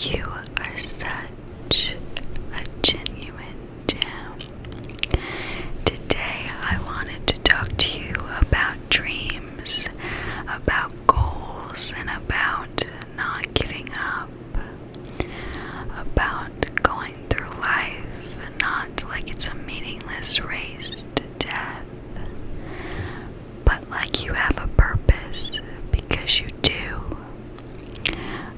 You are such a genuine gem. Today I wanted to talk to you about dreams, about goals, and about not giving up, about going through life not like it's a meaningless race to death, but like you have a purpose, because you do.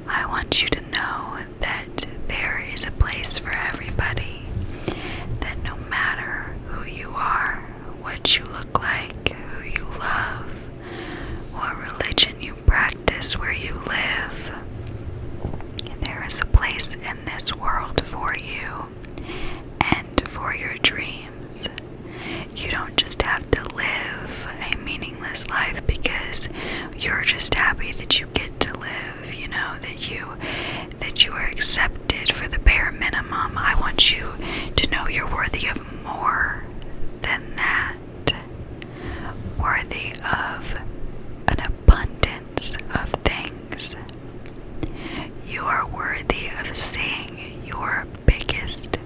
I want you to know that there is a place for everybody, that no matter who you are, what you look like, who you love, what religion you practice, where you live, there is a place in this world for you and for your dreams. You don't just have to live a meaningless life because you're just happy that you get to live, that you are accepted for the bare minimum. I want you to know you're worthy of more than that, worthy of an abundance of things. You are worthy of seeing your biggest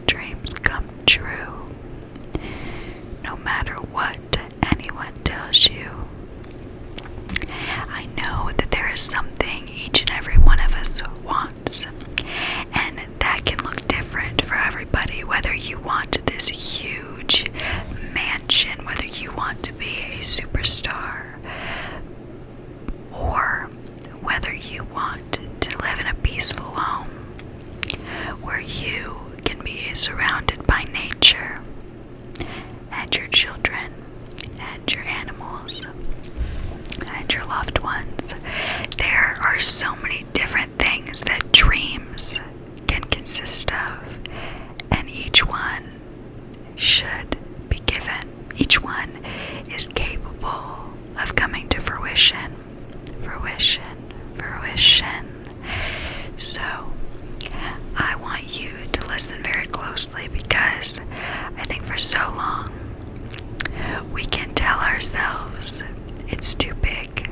dreams come true, no matter what anyone tells you. I know that there is something each and every one of us wants, and that can look different for everybody, whether you want this huge mansion, whether you want to be a superstar, or whether you want to live in a peaceful home where you can be surrounded by nature and your children and your animals and your loved ones. There are so many different things that dreams can consist of, and each one should be given. Each one is capable of coming to fruition. So, I want you to listen very closely, because I think for so long we can tell ourselves it's too big.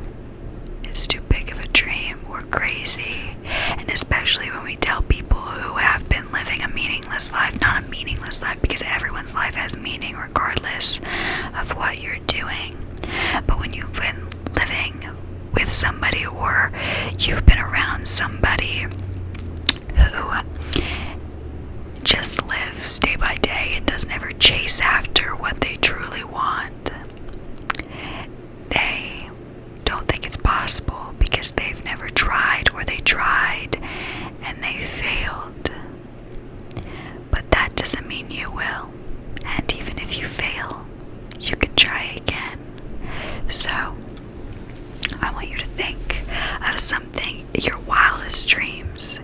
It's too big of a dream. We're crazy. And especially when we tell people who have been living a meaningless life, not a meaningless life, because everyone's life has meaning regardless of what you're doing. But when you've been living with somebody, or you've been around somebody who just lives day by day and doesn't ever chase after what they truly want, they don't think it's possible because they've never tried, or they tried and they failed. But that doesn't mean you will. And even if you fail, you can try again. So, I want you to think of something, your wildest dreams.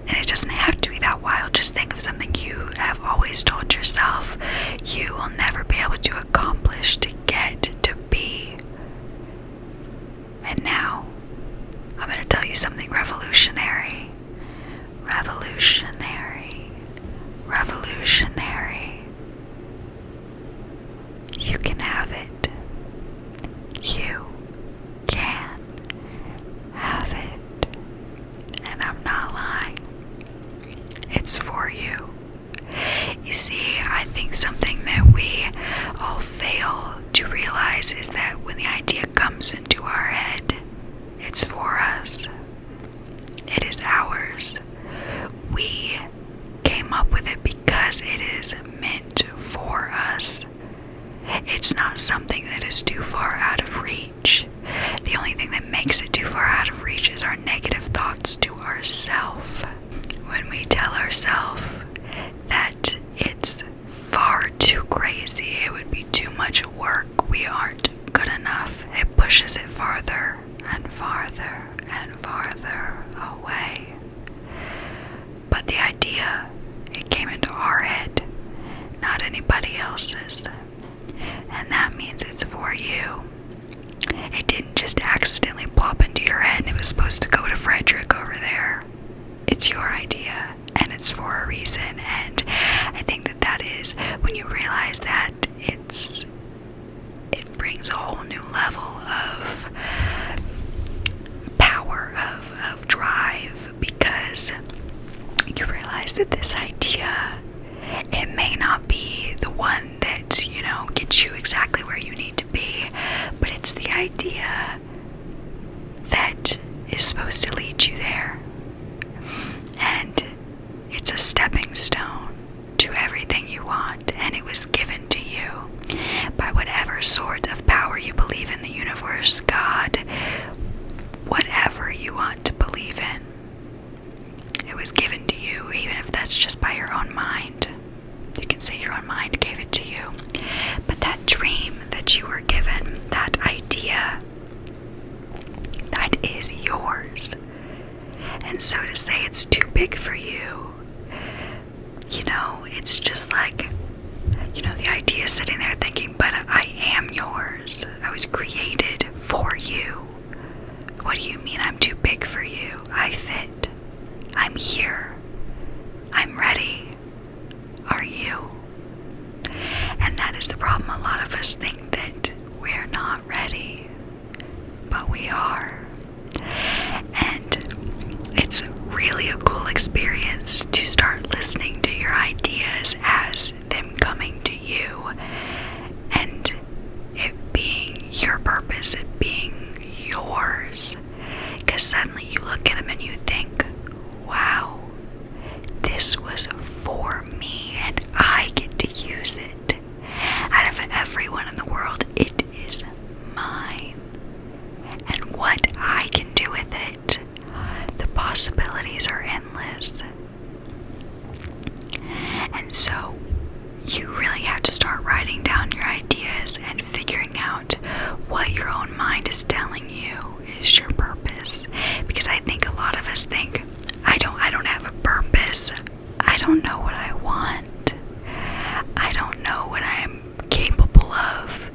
And it doesn't have to be that wild. Just think of something you have always told yourself you will never be able to accomplish, to get, to be. And now, I'm going to tell you something revolutionary. You can have it. You can have it. And I'm not lying. It's for you. You see, I think something that we all fail to realize is that when the idea comes into our head, it's for us. It is ours. We came up with it because it is meant for us. It's not something that is too far out of reach. The only thing that makes it too far out of reach is our negative thoughts to ourselves. When we tell ourselves that it's far too crazy, it would be too much work, we aren't good enough, it pushes it farther and farther and farther away. But the idea, it came into our head, not anybody else's. And that means it's for you. It didn't just accidentally plop into your head and it was supposed to go to Frederick over there. It's your idea, and it's for a reason. And I think that is, when you realize that, it brings a whole new level of power, of is yours. And so to say it's too big for you, it's just like, the idea is sitting there thinking, but I am yours. I was created for you. What do you mean I'm too big for you? I fit. I'm here. I'm ready. Are you? And that is the problem. A lot of us think that we're not ready, but we are. And it's really a cool experience to start listening to your ideas as them coming to you, and it being your purpose, it being yours. Because suddenly you look at them and you think, wow, this was for me and I get to use it. Out of everyone in the world, it is mine. And what I can do with it, the possibilities are endless. And so you really have to start writing down your ideas and figuring out what your own mind is telling you is your purpose. Because I think a lot of us think, I don't have a purpose. I don't know what I want. I don't know what I am capable of.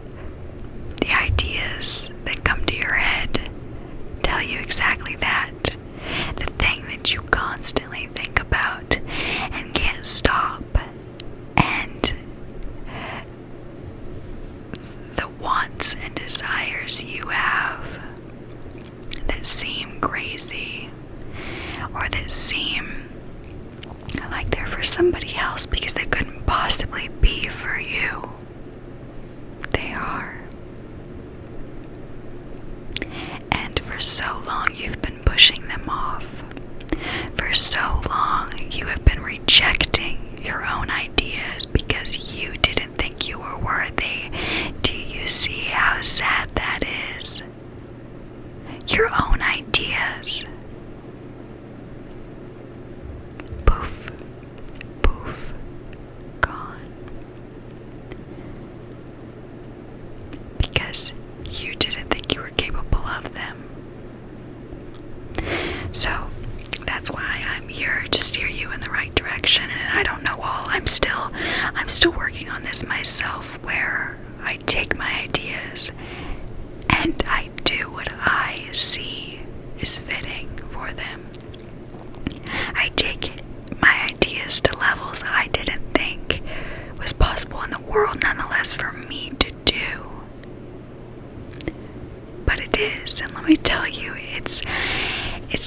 The ideas that come to your head tell you exactly that. The thing that you constantly think about and can't stop. And the wants and desires you have that seem crazy, or that seem like they're for somebody else because they couldn't possibly be for you. They are. And for so long you've been pushing them off. For so long you have been rejecting your own ideas because you didn't think you were worthy. Do you see how sad that is? Your own ideas. Poof, poof, gone. Because you didn't think you were capable of them. So that's why I'm here to steer you in the right direction. And I don't know all. I'm still working on this myself, where I take my ideas and I do what I see is fitting for them. I take my ideas to levels I didn't think was possible in the world, nonetheless, for me to do. But it is, and let me tell you, it's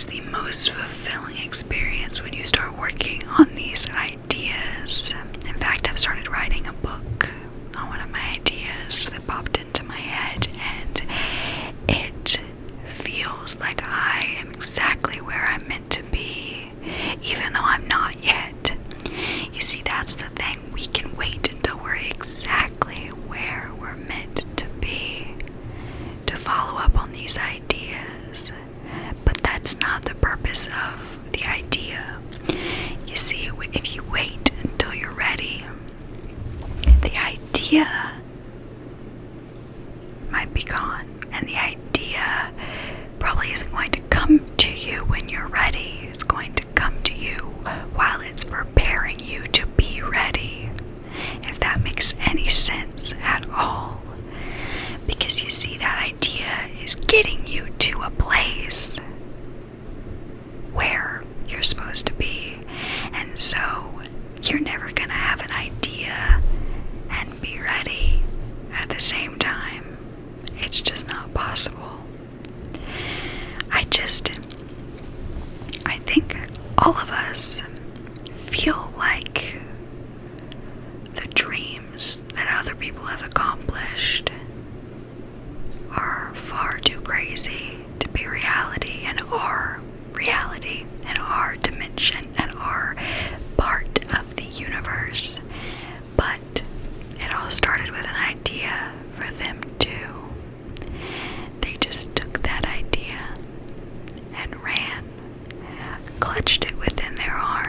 the most fulfilling experience when you start working on these ideas. In fact, I've started writing a book on one of my ideas that popped into my head, and it feels like I am exactly where I'm meant to be, even though I'm not yet. You see, that's the thing. We can wait until we're exactly where we're meant to be to follow up on these ideas. But that's not the purpose of the idea. You see, if you wait until you're ready, the idea might be gone, and the idea probably isn't going to come to you when you're ready. It's going to come to you while it's preparing you to be ready, if that makes any sense at all. Because you see, that idea is getting you to a place where you're supposed to be. And so you're never gonna have an idea and be ready at the same time. It's just not possible. I think all of us feel like the dreams that other people have accomplished are far too crazy to be reality, and our reality, and our dimension, and our part of the universe. But it all started with an idea for them too. They just took that idea and ran, clutched it within their arms,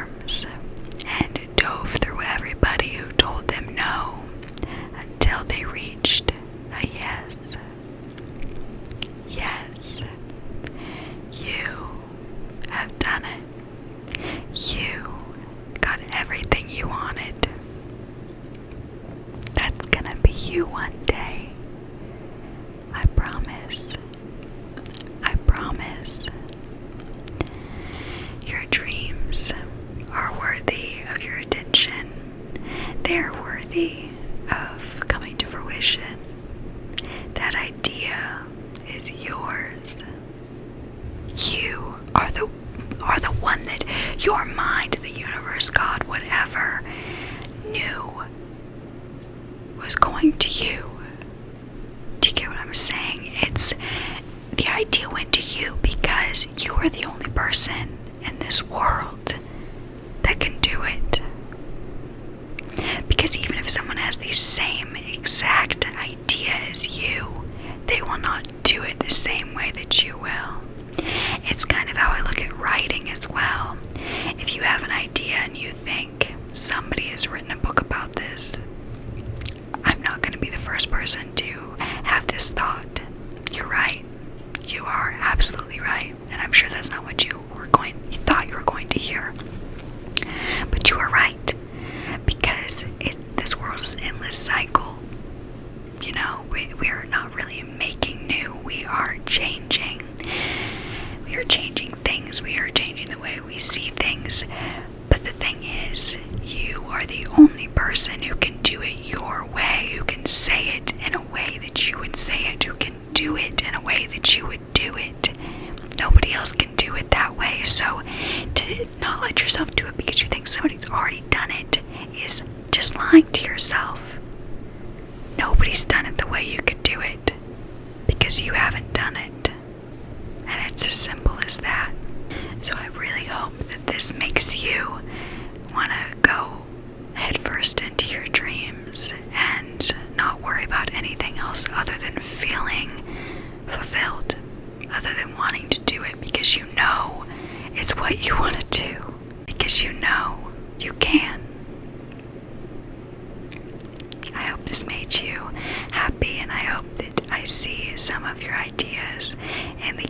are the one that your mind, the universe, God, whatever, knew was going to you. Do you get what I'm saying? It's the idea went to you because you are the only person in this world that can do it. Because even if someone has the same exact idea as you, they will not do it the same way that you will. It's kind of how I look at writing as well. If you have an idea and you think somebody has written a book about this, I'm not going to be the first person to have this thought. You're right. You are absolutely right. And I'm sure that's not what you thought you were going to hear. But you are right. Because this world's an endless cycle. You know, we are not really making new. We are changing. We are changing things. We are changing the way we see things. But the thing is, you are the only person who can do it your way, who can say it in a way that you would say it, who can do it in a way that you would do it. Nobody else can do it that way. So to not let yourself do it because you think somebody's already done it is just lying to yourself. Nobody's done it the way you could do it because you haven't done it. And it's as simple as that. So I really hope that this makes you want to go headfirst into your dreams and not worry about anything else other than feeling fulfilled, other than wanting to do it because you know it's what you want to do, because you know you can. I hope this made you happy, and I hope that I see some of your ideas in the